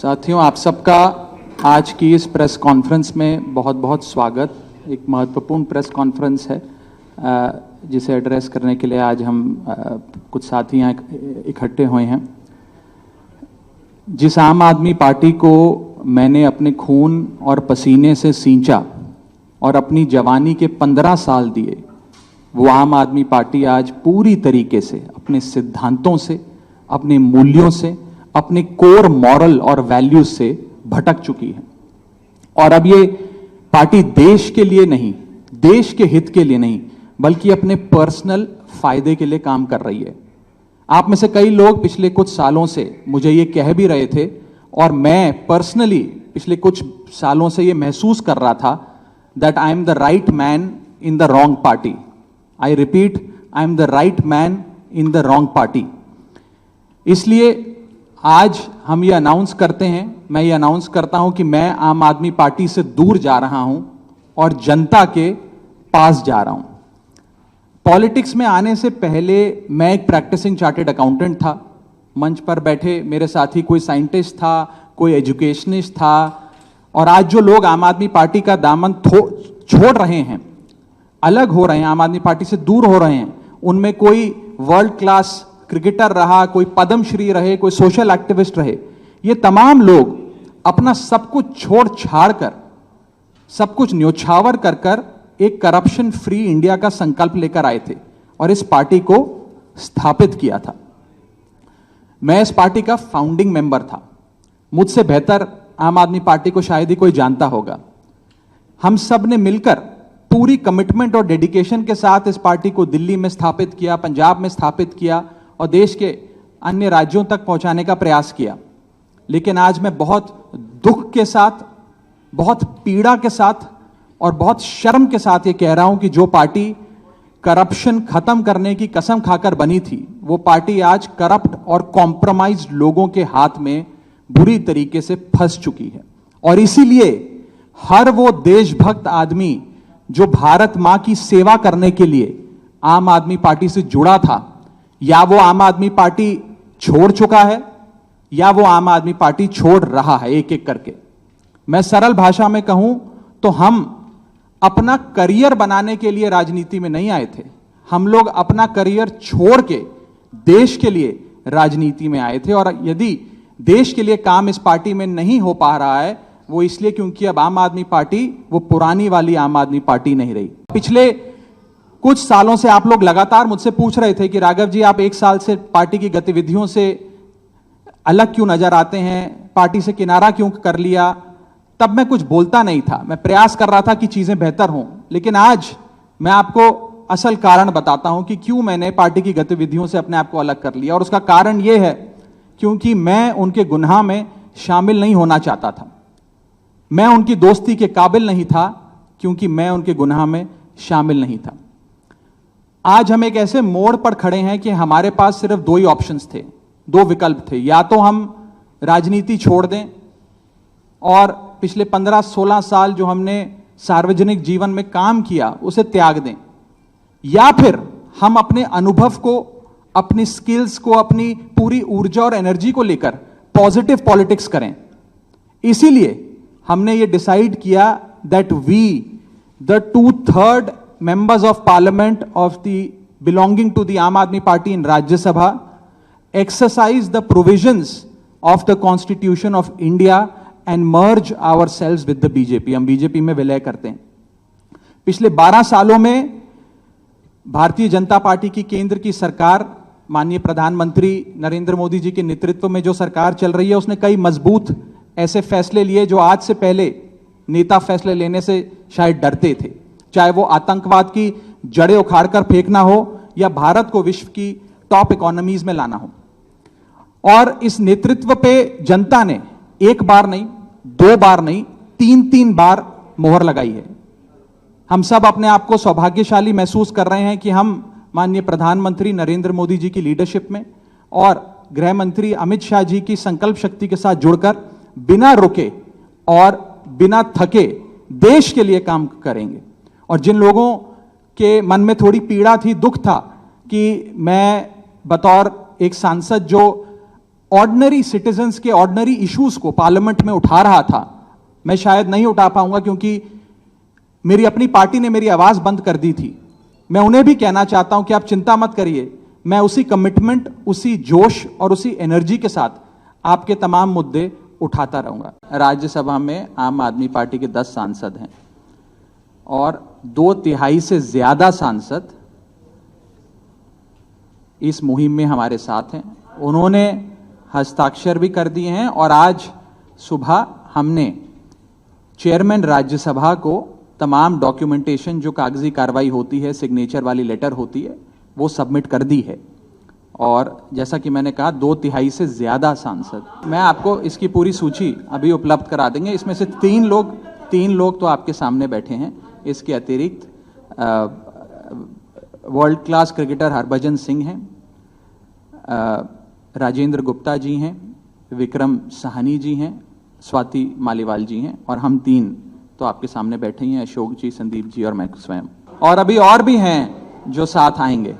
साथियों, आप सबका आज की इस प्रेस कॉन्फ्रेंस में बहुत बहुत स्वागत। एक महत्वपूर्ण प्रेस कॉन्फ्रेंस है जिसे एड्रेस करने के लिए आज हम कुछ साथी यहाँ इकट्ठे हुए हैं। जिस आम आदमी पार्टी को मैंने अपने खून और पसीने से सींचा और अपनी जवानी के 15 साल दिए, वो आम आदमी पार्टी आज पूरी तरीके से अपने सिद्धांतों से, अपने मूल्यों से, अपने कोर मॉरल और वैल्यूज से भटक चुकी है। और अब ये पार्टी देश के लिए नहीं, देश के हित के लिए नहीं, बल्कि अपने पर्सनल फायदे के लिए काम कर रही है। आप में से कई लोग पिछले कुछ सालों से मुझे ये कह भी रहे थे और मैं पर्सनली पिछले कुछ सालों से ये महसूस कर रहा था that I am the right man in the wrong party. I repeat, I am the right man in the wrong party. इसलिए आज हम ये अनाउंस करते हैं, मैं ये अनाउंस करता हूं कि मैं आम आदमी पार्टी से दूर जा रहा हूं और जनता के पास जा रहा हूं। पॉलिटिक्स में आने से पहले मैं एक प्रैक्टिसिंग चार्टर्ड अकाउंटेंट था। मंच पर बैठे मेरे साथी कोई साइंटिस्ट था, कोई एजुकेशनिस्ट था, और आज जो लोग आम आदमी पार्टी का दामन छोड़ रहे हैं, अलग हो रहे हैं, आम आदमी पार्टी से दूर हो रहे हैं, उनमें कोई वर्ल्ड क्लास क्रिकेटर रहा, कोई पद्मश्री रहे, कोई सोशल एक्टिविस्ट रहे। ये तमाम लोग अपना सब कुछ छोड़ छाड़ कर, सब कुछ न्योछावर कर कर एक करप्शन फ्री इंडिया का संकल्प लेकर आए थे और इस पार्टी को स्थापित किया था। मैं इस पार्टी का फाउंडिंग मेंबर था। मुझसे बेहतर आम आदमी पार्टी को शायद ही कोई जानता होगा। हम सब ने मिलकर पूरी कमिटमेंट और डेडिकेशन के साथ इस पार्टी को दिल्ली में स्थापित किया, पंजाब में स्थापित किया और देश के अन्य राज्यों तक पहुंचाने का प्रयास किया। लेकिन आज मैं बहुत दुख के साथ, बहुत पीड़ा के साथ और बहुत शर्म के साथ ये कह रहा हूं कि जो पार्टी करप्शन खत्म करने की कसम खाकर बनी थी, वो पार्टी आज करप्ट और कॉम्प्रोमाइज्ड लोगों के हाथ में बुरी तरीके से फंस चुकी है। और इसीलिए हर वो देशभक्त आदमी जो भारत मां की सेवा करने के लिए आम आदमी पार्टी से जुड़ा था, या वो आम आदमी पार्टी छोड़ चुका है या वो आम आदमी पार्टी छोड़ रहा है, एक एक करके। मैं सरल भाषा में कहूं तो हम अपना करियर बनाने के लिए राजनीति में नहीं आए थे। हम लोग अपना करियर छोड़ के देश के लिए राजनीति में आए थे। और यदि देश के लिए काम इस पार्टी में नहीं हो पा रहा है, वो इसलिए क्योंकि अब आम आदमी पार्टी वो पुरानी वाली आम आदमी पार्टी नहीं रही। पिछले कुछ सालों से आप लोग लगातार मुझसे पूछ रहे थे कि राघव जी, आप एक साल से पार्टी की गतिविधियों से अलग क्यों नजर आते हैं, पार्टी से किनारा क्यों कर लिया। तब मैं कुछ बोलता नहीं था, मैं प्रयास कर रहा था कि चीजें बेहतर हों। लेकिन आज मैं आपको असल कारण बताता हूं कि क्यों मैंने पार्टी की गतिविधियों से अपने आप को अलग कर लिया। और उसका कारण यह है क्योंकि मैं उनके गुनाह में शामिल नहीं होना चाहता था। मैं उनकी दोस्ती के काबिल नहीं था क्योंकि मैं उनके गुनाह में शामिल नहीं था। आज हम एक ऐसे मोड़ पर खड़े हैं कि हमारे पास सिर्फ दो ही ऑप्शंस थे, दो विकल्प थे। या तो हम राजनीति छोड़ दें और पिछले 15-16 साल जो हमने सार्वजनिक जीवन में काम किया उसे त्याग दें, या फिर हम अपने अनुभव को, अपनी स्किल्स को, अपनी पूरी ऊर्जा और एनर्जी को लेकर पॉजिटिव पॉलिटिक्स करें। इसीलिए हमने ये डिसाइड किया that we, the 2/3 members of parliament of the belonging to the Aam Aadmi Party in Rajya Sabha exercise the provisions of the Constitution of India and merge ourselves with the BJP। हम BJP में विलय करते हैं। पिछले 12 सालों में Bharatiya Janata party की केंद्र की सरकार, माननीय प्रधानमंत्री नरेंद्र मोदी जी के नेतृत्व में जो सरकार चल रही है, उसने कई मजबूत ऐसे फैसले लिए जो आज से पहले नेता फैसले लेने से शायद डरते थे। चाहे वो आतंकवाद की जड़ें उखाड़कर फेंकना हो या भारत को विश्व की टॉप इकोनॉमीज में लाना हो। और इस नेतृत्व पे जनता ने एक बार नहीं, दो बार नहीं, 3-3 बार मोहर लगाई है। हम सब अपने आप को सौभाग्यशाली महसूस कर रहे हैं कि हम माननीय प्रधानमंत्री नरेंद्र मोदी जी की लीडरशिप में और गृह मंत्री अमित शाह जी की संकल्प शक्ति के साथ जुड़कर बिना रुके और बिना थके देश के लिए काम करेंगे। और जिन लोगों के मन में थोड़ी पीड़ा थी, दुख था कि मैं बतौर एक सांसद जो ऑर्डिनरी सिटीजन्स के ऑर्डिनरी इश्यूज को पार्लियामेंट में उठा रहा था, मैं शायद नहीं उठा पाऊंगा क्योंकि मेरी अपनी पार्टी ने मेरी आवाज बंद कर दी थी। मैं उन्हें भी कहना चाहता हूं कि आप चिंता मत करिए, मैं उसी कमिटमेंट, उसी जोश और उसी एनर्जी के साथ आपके तमाम मुद्दे उठाता रहूंगा। राज्यसभा में आम आदमी पार्टी के 10 सांसद हैं और 2/3 से ज्यादा सांसद इस मुहिम में हमारे साथ हैं। उन्होंने हस्ताक्षर भी कर दिए हैं और आज सुबह हमने चेयरमैन राज्यसभा को तमाम डॉक्यूमेंटेशन, जो कागजी कार्रवाई होती है, सिग्नेचर वाली लेटर होती है, वो सबमिट कर दी है। और जैसा कि मैंने कहा 2/3 से ज्यादा सांसद, मैं आपको इसकी पूरी सूची अभी उपलब्ध करा देंगे। इसमें से 3 लोग तो आपके सामने बैठे हैं। इसके अतिरिक्त world class cricketer Harbhajan Singh हैं, राजेंद्र गुप्ता जी हैं, विक्रम साहनी जी हैं, स्वाति मालीवाल जी हैं और हम 3 तो आपके सामने बैठे ही हैं, अशोक जी, संदीप जी और मैं स्वयं। और अभी और भी हैं जो साथ आएंगे।